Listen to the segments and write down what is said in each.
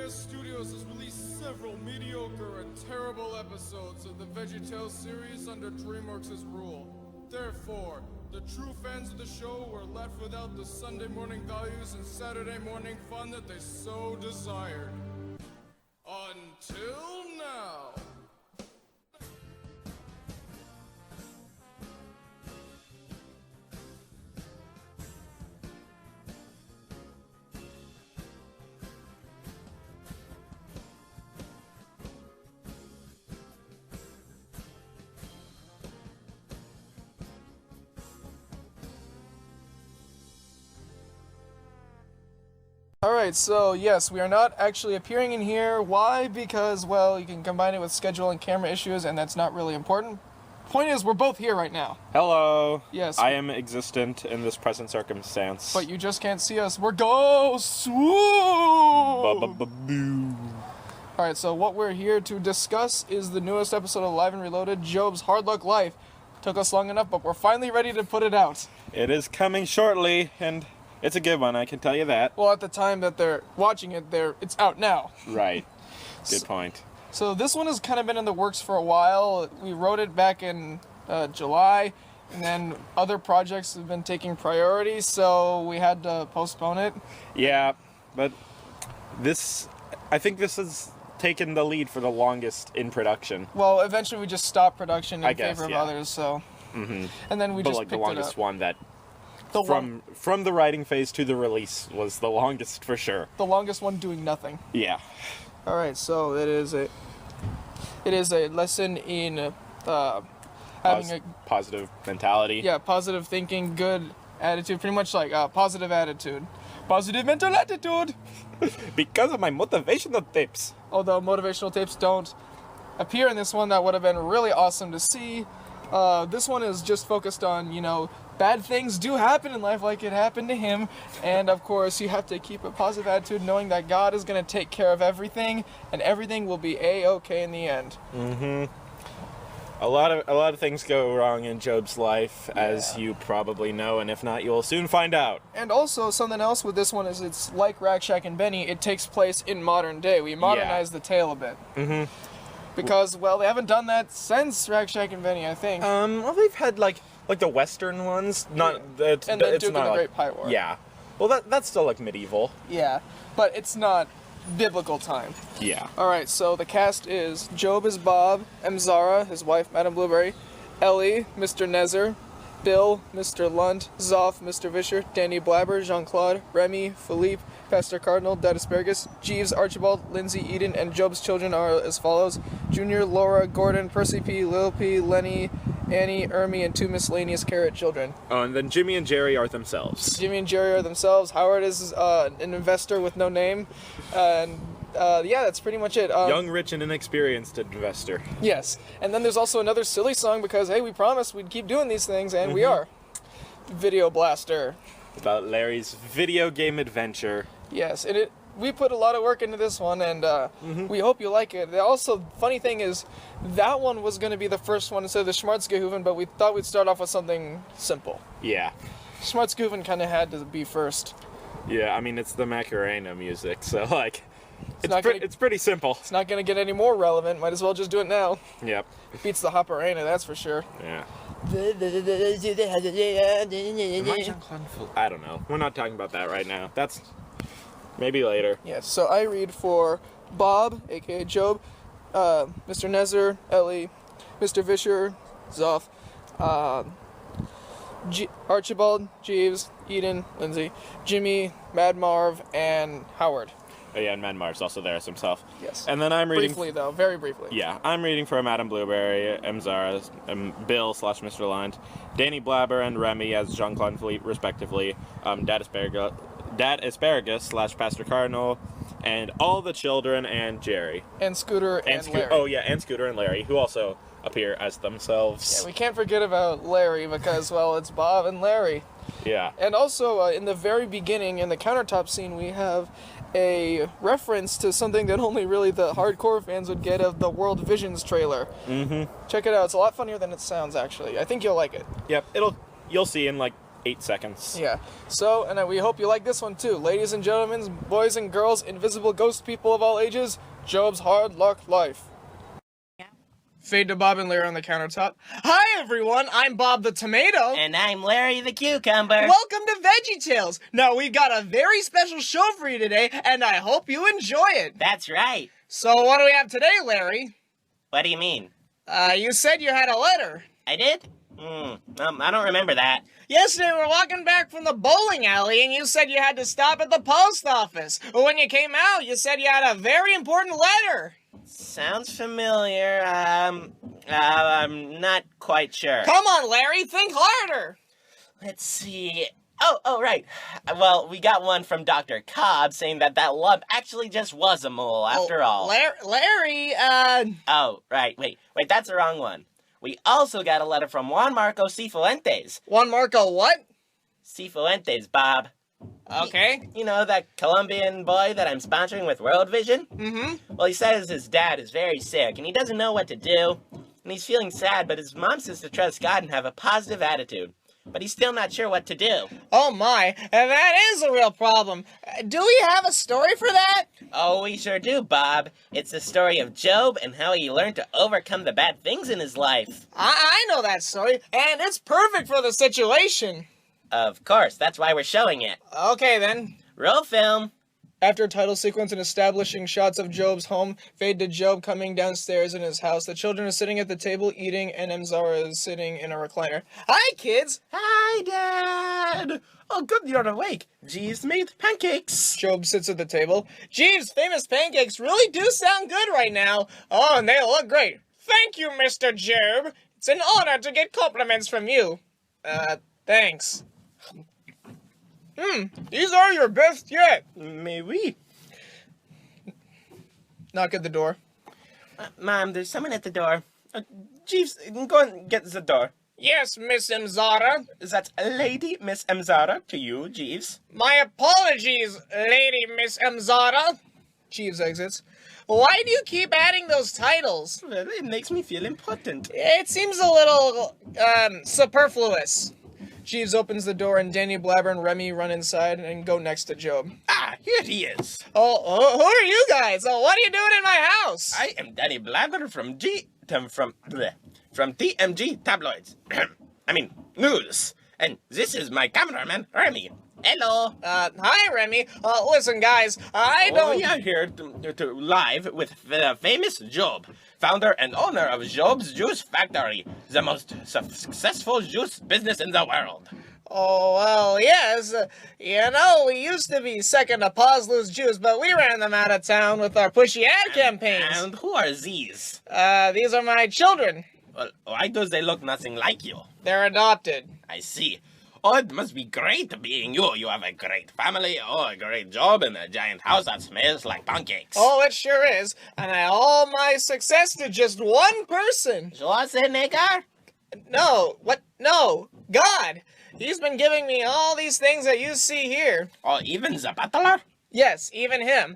CBS Studios has released several mediocre and terrible episodes of the VeggieTales series under DreamWorks' rule. Therefore, the true fans of the show were left without the Sunday morning values and Saturday morning fun that they so desired. Until now. Alright, so yes, we are not actually appearing in here. Why? Because, well, you can combine it with schedule and camera issues, and that's not really important. Point is, we're both here right now. Hello. Yes. I am existent in this present circumstance. But you just can't see us. We're ghosts! Woo! Alright, so what we're here to discuss is the newest episode of Live and Reloaded, Job's Hard Luck Life. Took us long enough, but we're finally ready to put it out. It is coming shortly, and it's a good one, I can tell you that. Well, at the time that they're watching it, it's out now. Right. Good point. So this one has kind of been in the works for a while. We wrote it back in July, and then other projects have been taking priority, so we had to postpone it. Yeah, but I think this has taken the lead for the longest in production. Well, eventually we just stopped production in guess, favor of yeah. others, so. Mm-hmm. And then we but just like picked the longest it up. one that from the writing phase to the release was the longest for sure. The longest one doing nothing. Yeah. All right, so it is a lesson in having a positive mentality. Yeah, positive thinking, good attitude, pretty much like positive attitude. Positive mental attitude! Because of my motivational tips. Although motivational tips don't appear in this one, that would have been really awesome to see. This one is just focused on, bad things do happen in life like it happened to him. And of course, you have to keep a positive attitude knowing that God is going to take care of everything and everything will be A-okay in the end. Mm-hmm. A lot of things go wrong in Job's life, as you probably know, and if not, you'll soon find out. And also, something else with this one is it's like Rack, Shack, and Benny. It takes place in modern day. We modernized the tale a bit. Mm-hmm. Because, well, they haven't done that since Rack, Shack, and Benny, I think. Well, they've had, like the Western ones. And then Duke of the Great Pirate War. Yeah. Well, that's still, like, medieval. Yeah, but it's not biblical time. Yeah. Alright, so the cast is Job is Bob, Zara, his wife, Madame Blueberry, Ellie, Mr. Nezer, Bill, Mr. Lunt, Zoff, Mr. Vischer, Danny Blabber, Jean-Claude, Remy, Philippe, Pastor Cardinal, Dad Asparagus, Jeeves, Archibald, Lindsay, Eden, and Job's children are as follows: Junior, Laura, Gordon, Percy P, Lil P, Lenny, Annie, Ermy, and two miscellaneous carrot children. Oh, and then Jimmy and Jerry are themselves. Jimmy and Jerry are themselves. Howard is an investor with no name. And yeah, that's pretty much it. Young, rich, and inexperienced investor. Yes. And then there's also another silly song because, hey, we promised we'd keep doing these things, and we are. Video Blaster. About Larry's video game adventure. Yes, and we put a lot of work into this one, and we hope you like it. Also, funny thing is, that one was going to be the first one instead of the Schmarzgehooven, but we thought we'd start off with something simple. Yeah. Schmarzgehooven kind of had to be first. Yeah, I mean, it's the Macarena music, so, like, It's pretty simple. It's not going to get any more relevant. Might as well just do it now. Yep. Beats the Hopperena, that's for sure. Yeah. I don't know. We're not talking about that right now. That's maybe later. Yes, so I read for Bob, aka Job, Mr. Nezer, Ellie, Mr. Vischer, Zoff, Archibald, Jeeves, Eden, Lindsay, Jimmy, Mad Marv, and Howard. Oh, yeah, and Mad Marv's also there as himself. Yes. And then I'm reading... Briefly, though. Very briefly. Yeah, I'm reading for Madame Blueberry, Zara, Bill / Mr. Lunt, Danny Blabber and Remy as Jean-Claude Philippe, respectively, Dad Asparagus / Pastor Cardinal, and all the children and Jerry. And Scooter and Larry. Oh, yeah, and Scooter and Larry, who also appear as themselves. Yeah, we can't forget about Larry because, well, it's Bob and Larry. Yeah. And also, in the very beginning, in the countertop scene, we have a reference to something that only really the hardcore fans would get of the World Visions trailer. Mm-hmm. Check it out. It's a lot funnier than it sounds, actually. I think you'll like it. Yep. You'll see in like 8 seconds. Yeah. So, and we hope you like this one too. Ladies and gentlemen, boys and girls, invisible ghost people of all ages, Job's Hard Luck Life. Fade to Bob and Larry on the countertop. Hi everyone, I'm Bob the Tomato. And I'm Larry the Cucumber. Welcome to VeggieTales. Now we've got a very special show for you today, and I hope you enjoy it. That's right. So what do we have today, Larry? What do you mean? You said you had a letter. I did? I don't remember that. Yesterday we were walking back from the bowling alley and you said you had to stop at the post office. When you came out, you said you had a very important letter. Sounds familiar. I'm not quite sure. Come on, Larry, think harder. Let's see. Oh, right. Well, we got one from Dr. Cobb saying that lump actually just was a mole after all. Larry, Oh, right. Wait, that's the wrong one. We also got a letter from Juan Marco Cifuentes. Juan Marco what? Cifuentes, Bob. Okay. You know, that Colombian boy that I'm sponsoring with World Vision? Mm-hmm. Well, he says his dad is very sick, and he doesn't know what to do. And he's feeling sad, but his mom says to trust God and have a positive attitude. But he's still not sure what to do. Oh my, and that is a real problem. Do we have a story for that? Oh, we sure do, Bob. It's the story of Job and how he learned to overcome the bad things in his life. I know that story, and it's perfect for the situation. Of course, that's why we're showing it. Okay, then. Roll film. After a title sequence and establishing shots of Job's home, fade to Job coming downstairs in his house. The children are sitting at the table eating, and Zara is sitting in a recliner. Hi, kids! Hi, Dad! Oh, good you're awake. Jeeves made pancakes. Job sits at the table. Jeeves, famous pancakes really do sound good right now. Oh, and they look great. Thank you, Mr. Job. It's an honor to get compliments from you. Thanks. These are your best yet. Mais oui. Knock at the door. Mom, there's someone at the door. Jeeves, go and get the door. Yes, Miss Zara. That's Lady Miss Zara to you, Jeeves. My apologies, Lady Miss Zara. Jeeves exits. Why do you keep adding those titles? Well, it makes me feel important. It seems a little, superfluous. Jeeves opens the door and Danny Blabber and Remy run inside and go next to Job. Ah, here he is. Oh, who are you guys? Oh, what are you doing in my house? I am Danny Blabber from TMG Tabloids. I mean, news. And this is my cameraman, Remy. Hello. Hi, Remy. Listen, guys, I don't... We are here to live with the famous Job, founder and owner of Job's Juice Factory, the most successful juice business in the world. Oh, well, yes. We used to be second to Paslew's Juice, but we ran them out of town with our pushy ad campaigns. And who are these? These are my children. Well, why do they look nothing like you? They're adopted. I see. Oh, it must be great being you. You have a great family, a great job, and a giant house that smells like pancakes. Oh, it sure is. And I owe my success to just one person. Schwarzenegger? No. What? No. God. He's been giving me all these things that you see here. Oh, even the butler? Yes, even him.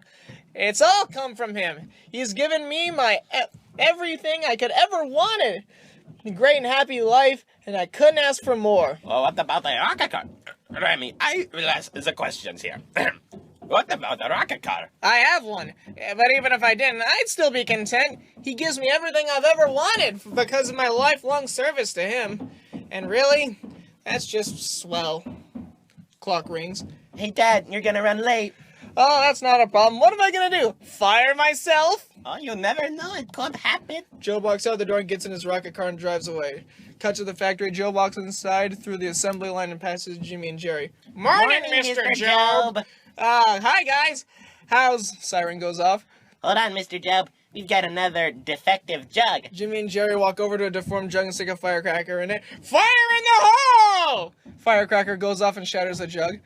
It's all come from him. He's given me my everything I could ever wanted. A great and happy life, and I couldn't ask for more. Oh, what about the rocket car? Remy, I will ask the questions here. What about the rocket car? I have one, but even if I didn't, I'd still be content. He gives me everything I've ever wanted because of my lifelong service to him. And really, that's just swell. Clock rings. Hey, Dad, you're gonna run late. Oh, that's not a problem. What am I gonna do? Fire myself? Oh, you never know. It could happen. Joe walks out the door and gets in his rocket car and drives away. Cut to the factory. Joe walks inside through the assembly line and passes Jimmy and Jerry. Morning, Mr. Job. Hi, guys. Siren goes off. Hold on, Mr. Job. We've got another defective jug. Jimmy and Jerry walk over to a deformed jug and stick a firecracker in it. Fire in the hole! Firecracker goes off and shatters the jug.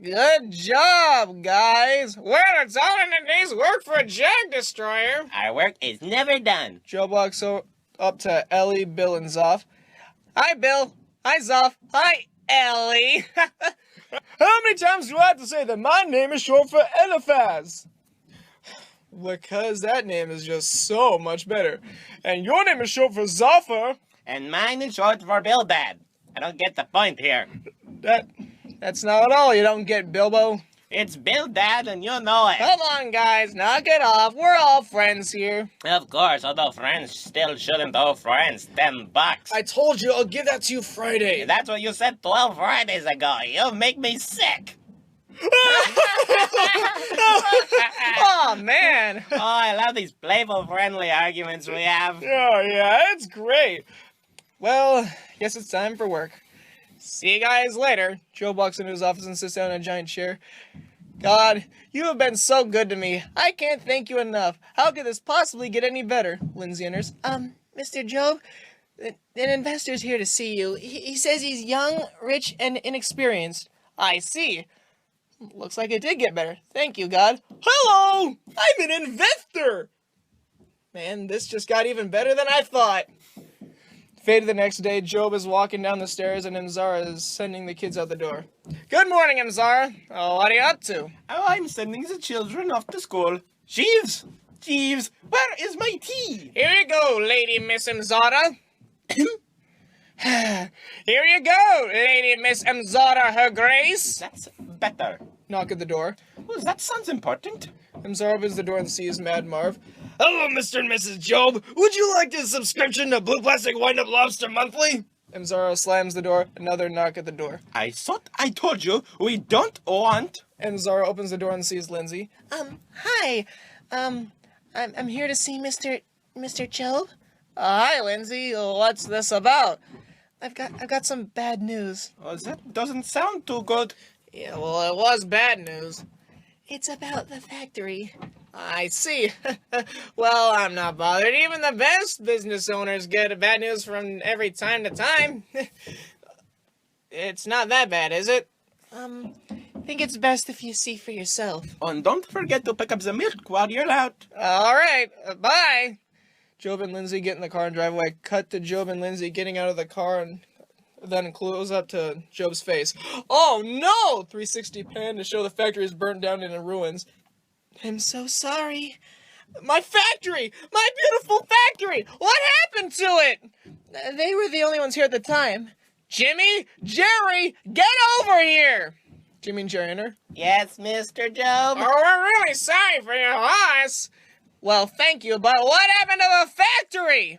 Good job, guys. Well, it's all in a day's work for a jug destroyer. Our work is never done. Joe walks up to Ellie, Bill, and Zoff. Hi, Bill. Hi, Zoff. Hi, Ellie. How many times do I have to say that my name is short for Eliphaz? Because that name is just so much better. And your name is short for Zoffer. And mine is short for Bildad. I don't get the point here. That's not at all. You don't get Bilbo. It's Bill, Dad, and you know it. Come on, guys, knock it off. We're all friends here. Of course, although friends still shouldn't owe friends $10. I told you I'll give that to you Friday. That's what you said 12 Fridays ago. You make me sick. Oh, man. Oh, I love these playful, friendly arguments we have. Oh, yeah, it's great. Well, guess it's time for work. See you guys later. Joe walks into his office and sits down in a giant chair. God, you have been so good to me. I can't thank you enough. How could this possibly get any better? Lindsay enters. Mr. Job, an investor's here to see you. He says he's young, rich, and inexperienced. I see. Looks like it did get better. Thank you, God. Hello! I'm an investor! Man, this just got even better than I thought. Fade to the next day, Job is walking down the stairs and Imzara is sending the kids out the door. Good morning, Imzara. Oh, what are you up to? Oh, I'm sending the children off to school. Jeeves! Jeeves, where is my tea? Here you go, Lady Miss Imzara. Here you go, Lady Miss Imzara, Her Grace. That's better. Knock at the door. Well, that sounds important. Imzara opens the door and sees Mad Marv. Hello, Mr. and Mrs. Job. Would you like a subscription to Blue Plastic Wind-Up Lobster Monthly? Imzara slams the door. Another knock at the door. I thought I told you we don't want... Imzara opens the door and sees Lindsay. Hi. I'm here to see Mr. Job. Hi, Lindsay. What's this about? I've got some bad news. Oh, that doesn't sound too good. Yeah, well, it was bad news. It's about the factory. I see. Well, I'm not bothered. Even the best business owners get bad news from every time to time. It's not that bad, is it? I think it's best if you see for yourself. And don't forget to pick up the milk while you're out. All right. Bye. Job and Lindsay get in the car and drive away. Cut to Job and Lindsay getting out of the car and then close up to Job's face. Oh, no! 360 pan to show the factory is burnt down and in ruins. I'm so sorry. My factory! My beautiful factory! What happened to it? They were the only ones here at the time. Jimmy! Jerry! Get over here! Jimmy and Jerry enter. Yes, Mr. Job? Oh, we're really sorry for your loss. Well, thank you, but what happened to the factory?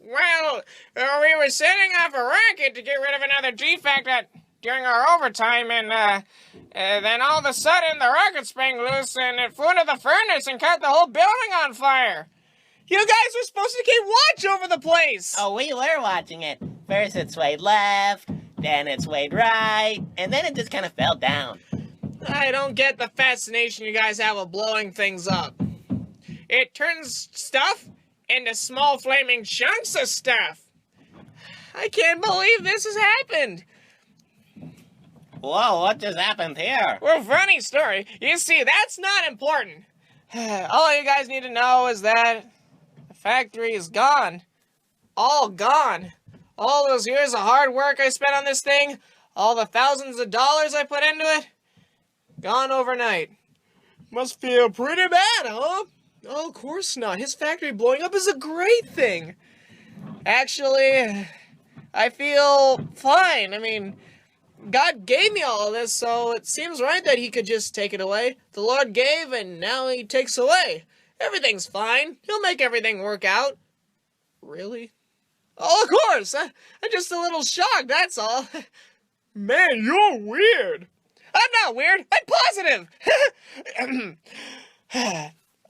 Well, we were setting off a racket to get rid of another defect during our overtime, and then all of a sudden the rocket sprang loose and it flew into the furnace and caught the whole building on fire. You guys were supposed to keep watch over the place. Oh, we were watching it. First it swayed left, then it swayed right, and then it just kind of fell down. I don't get the fascination you guys have with blowing things up. It turns stuff into small flaming chunks of stuff. I can't believe this has happened. Whoa, what just happened here? Well, funny story. You see, that's not important. All you guys need to know is that the factory is gone. All gone. All those years of hard work I spent on this thing, all the thousands of dollars I put into it, gone overnight. Must feel pretty bad, huh? Oh, of course not. His factory blowing up is a great thing. Actually, I feel fine. I mean, God gave me all of this, so it seems right that he could just take it away. The Lord gave, and now he takes away. Everything's fine. He'll make everything work out. Really? Oh, of course. I'm just a little shocked, that's all. Man, you're weird. I'm not weird. I'm positive.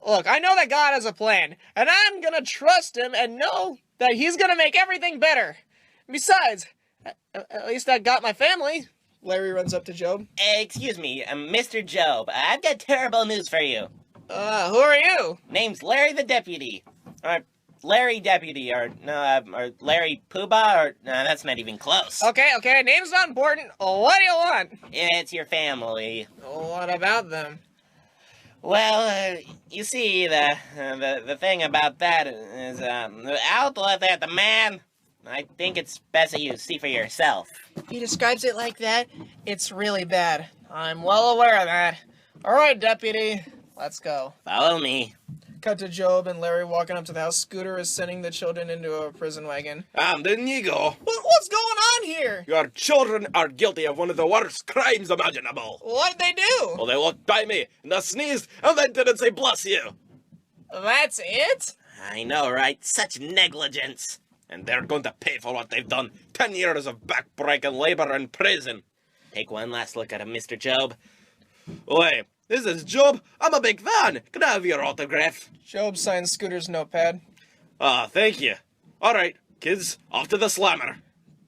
Look, I know that God has a plan, and I'm gonna trust him and know that he's gonna make everything better. Besides, at least I got my family. Larry runs up to Job. Excuse me, Mr. Job, I've got terrible news for you. Who are you? Name's Larry the Deputy. Or Larry Deputy, or Larry Poobah, or no, that's not even close. Okay, name's not important. What do you want? It's your family. What about them? Well, you see, the thing about that is, out there, the man, I think it's best that you see for yourself. He describes it like that. It's really bad. I'm well aware of that. All right, Deputy, let's go. Follow me. Cut to Job and Larry walking up to the house. Scooter is sending the children into a prison wagon. And then you go. What's going on here? Your children are guilty of one of the worst crimes imaginable. What'd they do? Well, they walked by me, and they sneezed, and they didn't say bless you. That's it? I know, right? Such negligence. And they're going to pay for what they've done. 10 years of backbreaking labor in prison. Take one last look at him, Mr. Job. Oi, this is Job. I'm a big fan. Can I have your autograph? Job signs Scooter's notepad. Ah, thank you. All right, kids, off to the slammer.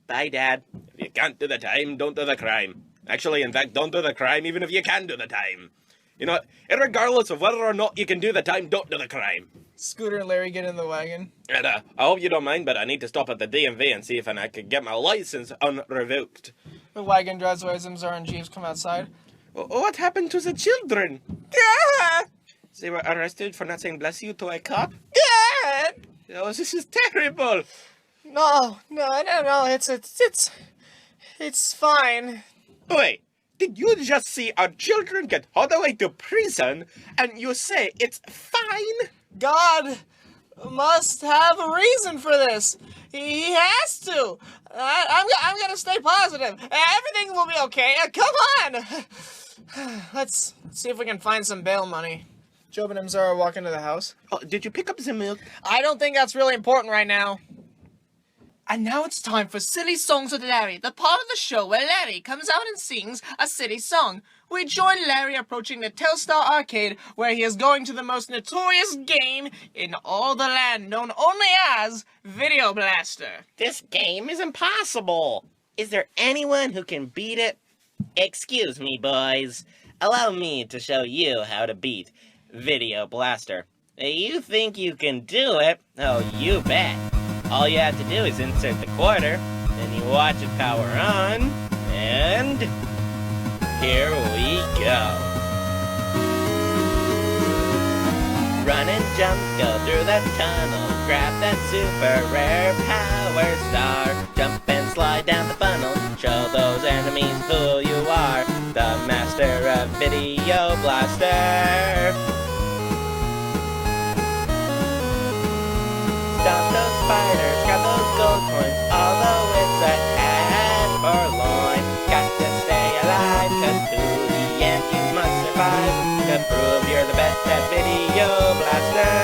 Bye, Dad. If you can't do the time, don't do the crime. Actually, in fact, don't do the crime even if you can do the time. You know what? Irregardless of whether or not you can do the time, don't do the crime. Scooter and Larry get in the wagon. And I hope you don't mind, but I need to stop at the DMV and see if I can get my license unrevoked. The wagon drives away as Zara and Jeeves come outside. What happened to the children? Dad! They were arrested for not saying bless you to a cop? Dad! Oh, this is terrible. No, it's fine. Wait, did you just see our children get hauled away to prison and you say it's fine? God must have a reason for this. He has to. I'm gonna stay positive. Everything will be okay. Come on. Let's see if we can find some bail money. Job and Zara walk into the house. Oh, did you pick up the milk? I don't think that's really important right now. And now it's time for Silly Songs with Larry, the part of the show where Larry comes out and sings a silly song. We join Larry approaching the Telstar arcade, where he is going to the most notorious game in all the land, known only as Video Blaster. This game is impossible. Is there anyone who can beat it? Excuse me, boys. Allow me to show you how to beat Video Blaster. You think you can do it? Oh, you bet. All you have to do is insert the quarter, then you watch it power on, and here we go. Run and jump, go through that tunnel, grab that super rare power star, jump and slide down the funnel, show those enemies who you are, the master of Video Blaster. Stop those spiders, grab those gold coins, although it's a hat forlorn. Got to stay alive, 'cause to the end you must survive, to prove you're the best at Video Blaster.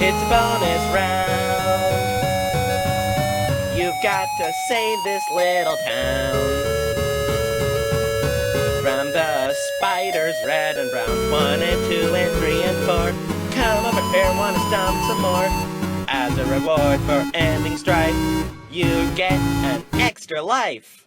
It's a bonus round. You've got to save this little town from the spiders, red and brown. 1 and 2 and 3 and 4. Come over here, wanna stomp some more. As a reward for ending strife, you get an extra life.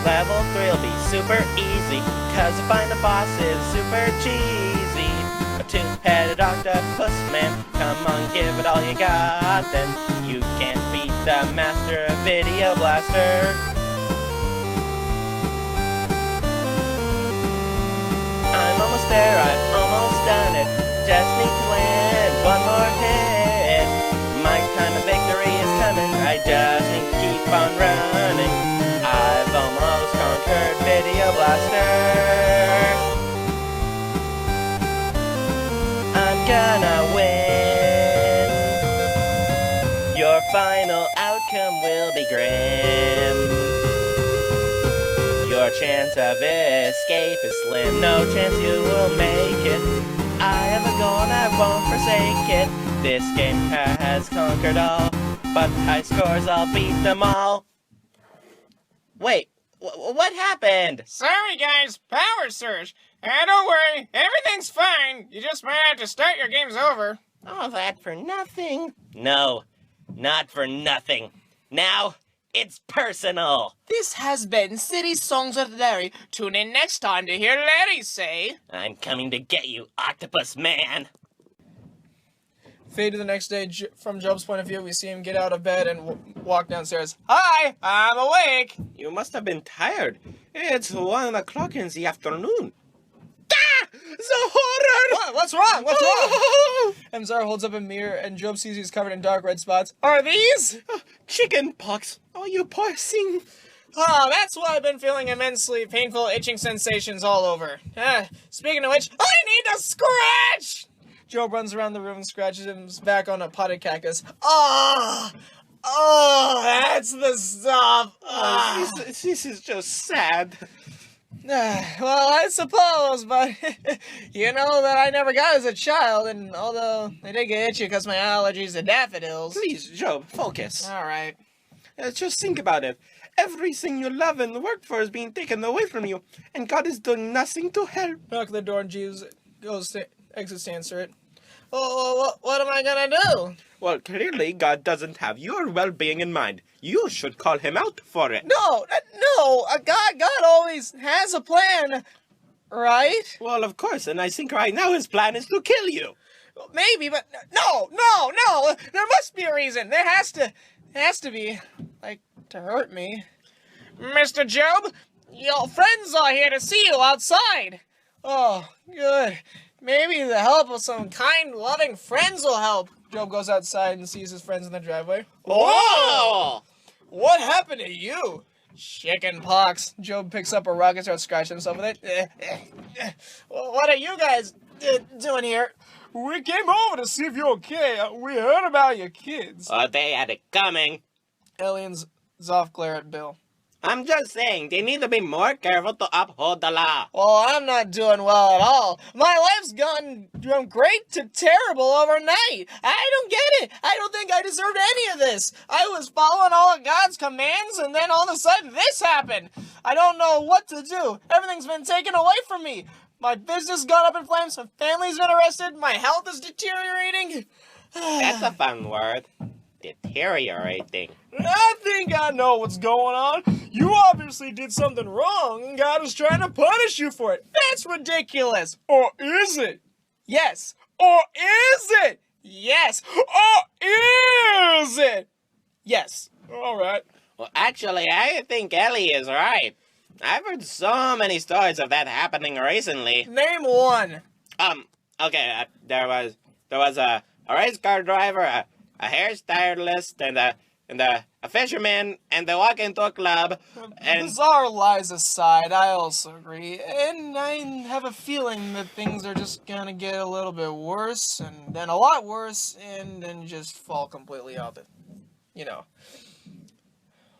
Level 3 will be super easy, 'cause to find the boss is super cheesy. A 2-headed octopus man, come on, give it all you got, then you can't beat the master of Video Blaster. I'm almost there, I've almost done it. Just need to land one more hit. My time of victory is coming. I just need to keep on running. I've almost conquered Video Blaster. I'm gonna win. Your final outcome will be grim. Your chance of escape is slim. No chance you will make it. I have a goal and I won't forsake it. This game has conquered all, but high scores, I'll beat them all. Wait, what happened? Sorry, guys. Power surge. Don't worry. Everything's fine. You just might have to start your games over. All that for nothing? No, not for nothing. Now, it's personal. This has been Silly Songs with Larry. Tune in next time to hear Larry say, I'm coming to get you, Octopus Man. Fade to the next day. From Job's point of view, we see him get out of bed and walk downstairs. Hi, I'm awake. You must have been tired. It's 1 o'clock in the afternoon. Ah! The horror! What? What's wrong? What's wrong? And Zara holds up a mirror, and Job sees he's covered in dark red spots. Are these? Chicken pox. Oh, you poor thing. Oh, that's why I've been feeling immensely painful itching sensations all over. Speaking of which, I need to scratch! Job runs around the room and scratches his back on a potted cactus. Oh, that's the stuff. This is just sad. Well, I suppose, but you know that I never got as a child, and although I did get itchy because my allergies to daffodils. Please, Job, focus. All right. Just think about it. Everything you love and work for is being taken away from you, and God is doing nothing to help. Knock on the door and Jeeves exits to answer it. Oh, what am I gonna do? Well, clearly God doesn't have your well-being in mind. You should call him out for it. No, God always has a plan, right? Well, of course, and I think right now his plan is to kill you. Maybe, but no, there must be a reason. There has to be, like, to hurt me. Mr. Job, your friends are here to see you outside. Oh, good. Maybe the help of some kind, loving friends will help. Job goes outside and sees his friends in the driveway. Whoa! What happened to you? Chicken pox. Job picks up a rock and starts scratching himself with it. Well, what are you guys doing here? We came over to see if you're okay. We heard about your kids. They had it coming. Ellie and Zoff glare at Bill. I'm just saying, they need to be more careful to uphold the law. Well, I'm not doing well at all. My life's gone from great to terrible overnight. I don't get it. I don't think I deserved any of this. I was following all of God's commands, and then all of a sudden this happened. I don't know what to do. Everything's been taken away from me. My business got up in flames. My family's been arrested. My health is deteriorating. That's a fun word. Deteriorating. I think I know what's going on. You obviously did something wrong, and God is trying to punish you for it. That's ridiculous. Or is it? Yes. Or is it? Yes. Or is it? Yes. All right. Well, actually, I think Ellie is right. I've heard so many stories of that happening recently. Name one. Okay, there was a race car driver, a hairstylist, and a fisherman, and they walk into a club, and... Bizarre lies aside, I also agree. And I have a feeling that things are just gonna get a little bit worse, and then a lot worse, and then just fall completely off it. You know.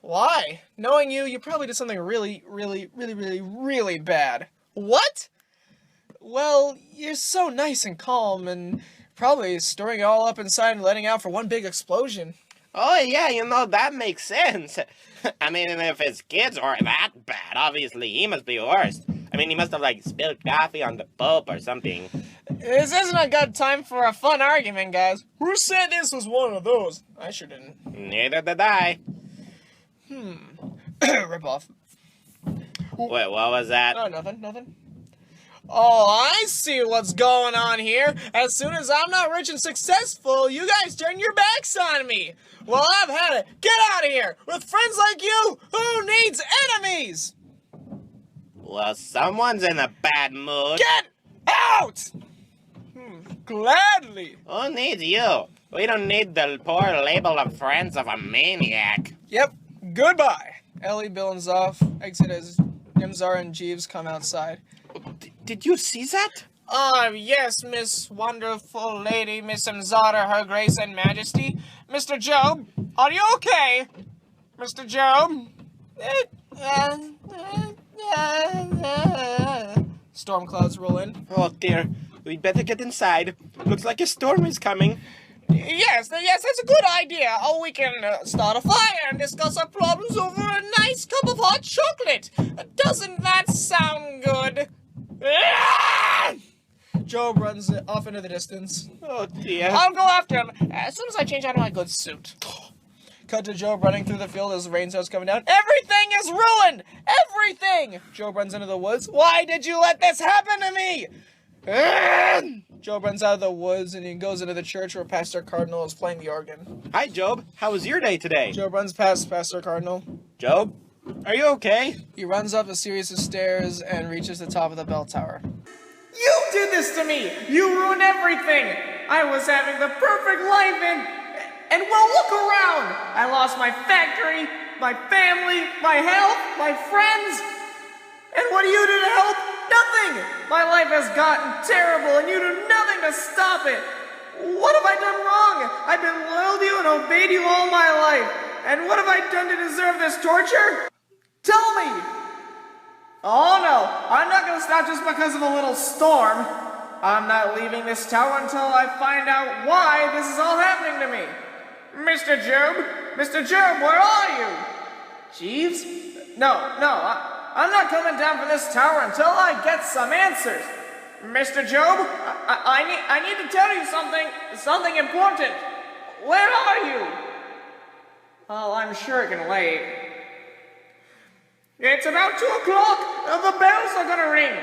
Why? Knowing you, you probably did something really, really, really, really, really bad. What? Well, you're so nice and calm, and probably storing it all up inside and letting out for one big explosion. Oh, yeah, that makes sense. I mean, if his kids are that bad, obviously he must be worse. I mean, he must have, spilled coffee on the Pope or something. This isn't a good time for a fun argument, guys. Who said this was one of those? I sure didn't. Neither did I. Rip off. Wait, what was that? Oh, nothing. Oh, I see what's going on here. As soon as I'm not rich and successful, you guys turn your backs on me. Well, I've had it. Get out of here. With friends like you, who needs enemies? Well, someone's in a bad mood. Get out! Gladly. Who needs you? We don't need the poor label of friends of a maniac. Yep. Goodbye. Ellie, Bill, and Zoff exit as Zara and Jeeves come outside. Did you see that? Yes, Miss Wonderful Lady, Miss Zara, Her Grace and Majesty. Mr. Job, are you okay? Mr. Job? Storm clouds roll in. Oh, dear. We'd better get inside. Looks like a storm is coming. Yes, that's a good idea. Oh, we can start a fire and discuss our problems over a nice cup of hot chocolate. Doesn't that sound good? Job runs off into the distance. Oh, dear. I'll go after him as soon as I change out of my good suit. Cut to Job running through the field as the rain starts coming down. Everything is ruined! Everything! Job runs into the woods. Why did you let this happen to me? Job runs out of the woods and he goes into the church where Pastor Cardinal is playing the organ. Hi, Job. How was your day today? Job runs past Pastor Cardinal. Job, are you okay? He runs up a series of stairs and reaches the top of the bell tower. You did this to me! You ruined everything! I was having the perfect life and well, look around! I lost my factory, my family, my health, my friends. And what do you do to help? Nothing! My life has gotten terrible and you do nothing to stop it. What have I done wrong? I've been loyal to you and obeyed you all my life. And what have I done to deserve this torture? Tell me! Oh no, I'm not gonna stop just because of a little storm. I'm not leaving this tower until I find out why this is all happening to me. Mr. Job? Mr. Job, where are you? Jeeves? No, I'm not coming down from this tower until I get some answers. Mr. Job, I need to tell you something important. Where are you? Oh, I'm sure it can wait. It's about 2 o'clock. The bells are gonna ring.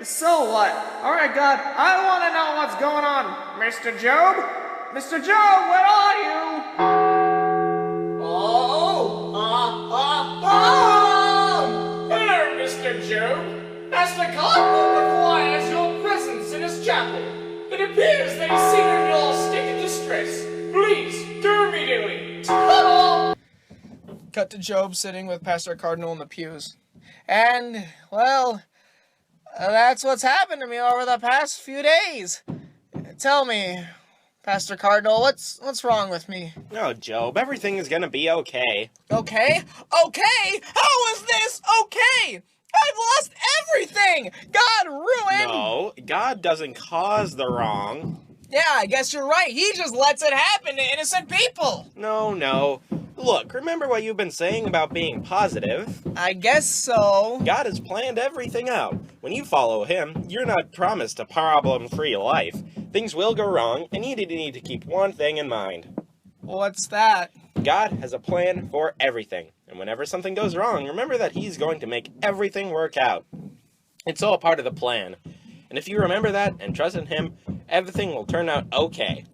So what? Alright, God, I want to know what's going on. Mr. Job? Mr. Job, where are you? Hello, Mr. Job. Master Cardinal requires your presence in his chapel. It appears that he's seen you all state of distress. Please, do immediately. Ta-da! Cut to Job sitting with Pastor Cardinal in the pews. And, well, that's what's happened to me over the past few days. Tell me, Pastor Cardinal, what's wrong with me? Oh, Job, everything is gonna be okay. Okay? Okay? How is this okay? I've lost everything! God ruined! No, God doesn't cause the wrong. Yeah, I guess you're right. He just lets it happen to innocent people. No. Look, remember what you've been saying about being positive? I guess so. God has planned everything out. When you follow him, you're not promised a problem-free life. Things will go wrong, and you need to keep one thing in mind. What's that? God has a plan for everything. And whenever something goes wrong, remember that he's going to make everything work out. It's all part of the plan. And if you remember that and trust in him, everything will turn out okay.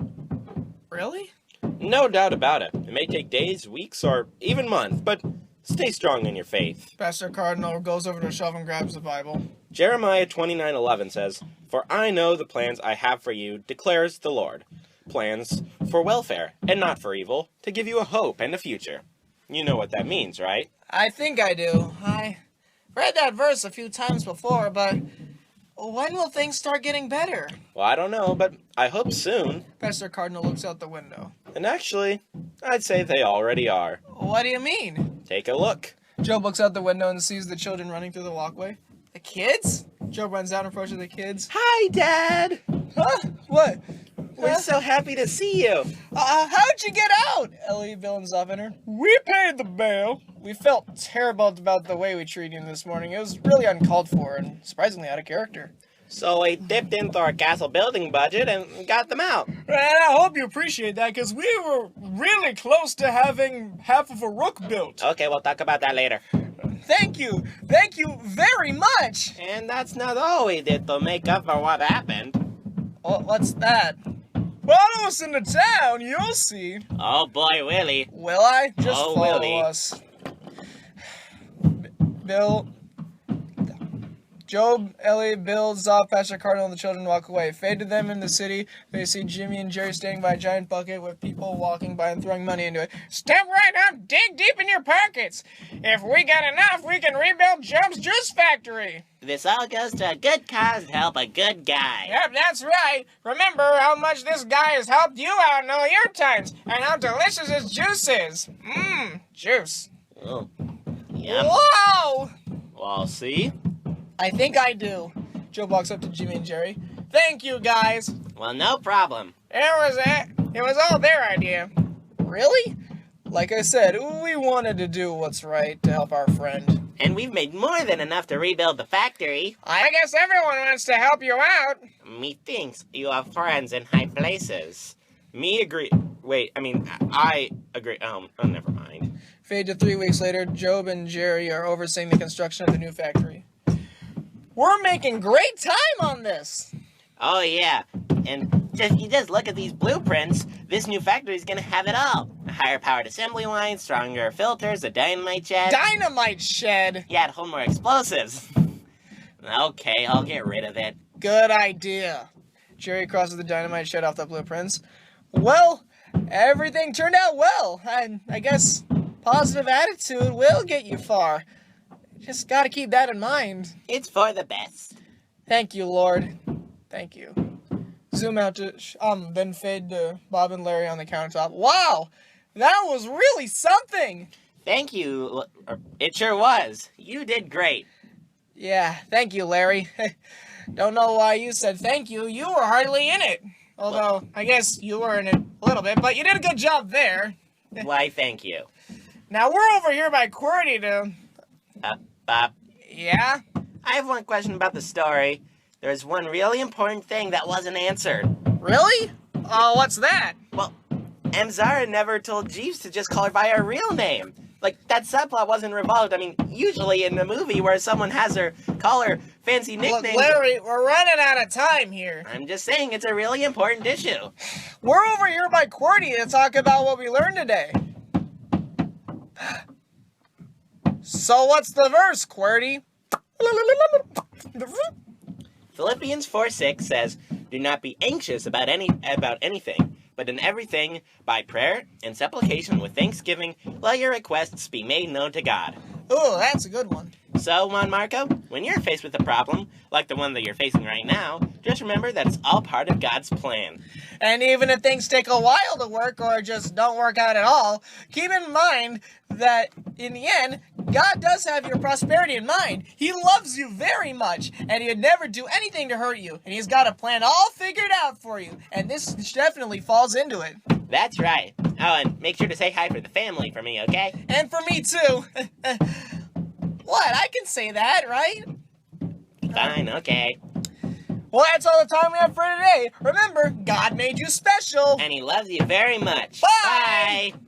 Really? No doubt about it. It may take days, weeks, or even months, but stay strong in your faith. Pastor Cardinal goes over to a shelf and grabs the Bible. Jeremiah 29:11 says, "For I know the plans I have for you, declares the Lord. Plans for welfare and not for evil, to give you a hope and a future." You know what that means, right? I think I do. I read that verse a few times before, but when will things start getting better? Well, I don't know, but I hope soon. Pastor Cardinal looks out the window. And actually, I'd say they already are. What do you mean? Take a look. Job looks out the window and sees the children running through the walkway. The kids? Job runs down and approaches the kids. Hi, Dad! Huh? What? We're so happy to see you. How'd you get out? Ellie, Bill, and Zoff enter. We paid the bail. We felt terrible about the way we treated him this morning. It was really uncalled for and surprisingly out of character. So we dipped into our castle building budget and got them out. And I hope you appreciate that, because we were really close to having half of a rook built. Okay, we'll talk about that later. Thank you very much. And that's not all we did to make up for what happened. What's that? Follow us into town, you'll see. Oh boy, Willie. Will I? Just Oh, follow Willie. us. Bill, Job, Ellie, Bill, Zob, Pastor Cardinal, and the children walk away. Fade to them in the city. They see Jimmy and Jerry standing by a giant bucket with people walking by and throwing money into it. Step right up, dig deep in your pockets. If we got enough, we can rebuild Job's juice factory. This all goes to a good cause to help a good guy. Yep, that's right. Remember how much this guy has helped you out in all your times, and how delicious his juice is. Juice. Oh. Yep. Whoa! Well, see? I think I do. Joe walks up to Jimmy and Jerry. Thank you, guys. Well, no problem. It was all their idea. Really? Like I said, we wanted to do what's right to help our friend. And we've made more than enough to rebuild the factory. I guess everyone wants to help you out. Methinks you have friends in high places. Me agree. Wait, I agree. Never mind. Fade to 3 weeks later, Job and Jerry are overseeing the construction of the new factory. We're making great time on this. Oh, yeah. And you just look at these blueprints. This new factory is going to have it all. A higher-powered assembly line, stronger filters, a dynamite shed. Dynamite shed? Yeah, to hold more explosives. Okay, I'll get rid of it. Good idea. Jerry crosses the dynamite shed off the blueprints. Well, everything turned out well. And I guess positive attitude will get you far. Just gotta keep that in mind. It's for the best. Thank you, Lord. Thank you. Zoom out to, then fade to Bob and Larry on the countertop. Wow! That was really something! Thank you. It sure was. You did great. Yeah, thank you, Larry. Don't know why you said thank you. You were hardly in it. Although, I guess you were in it a little bit, but you did a good job there. Why, thank you. Now, we're over here by QWERTY to... Bob, Yeah? I have one question about the story. There's one really important thing that wasn't answered. Really? What's that? Well, Zara never told Jeeves to just call her by her real name. Like, that subplot wasn't revolved. I mean, usually in the movie where someone has her call her fancy Look, nickname... Larry, we're running out of time here. I'm just saying it's a really important issue. We're over here by QWERTY to talk about what we learned today. So what's the verse, QWERTY? Philippians 4:6 says, "Do not be anxious about anything, but in everything, by prayer and supplication with thanksgiving, let your requests be made known to God." Ooh, that's a good one. So, Juan Marco, when you're faced with a problem, like the one that you're facing right now, just remember that it's all part of God's plan. And even if things take a while to work or just don't work out at all, keep in mind that in the end, God does have your prosperity in mind. He loves you very much, and he would never do anything to hurt you. And he's got a plan all figured out for you. And this definitely falls into it. That's right. Oh, and make sure to say hi for the family for me, okay? And for me too. What? I can say that, right? Fine, okay. Well, that's all the time we have for today. Remember, God made you special. And he loves you very much. Bye! Bye.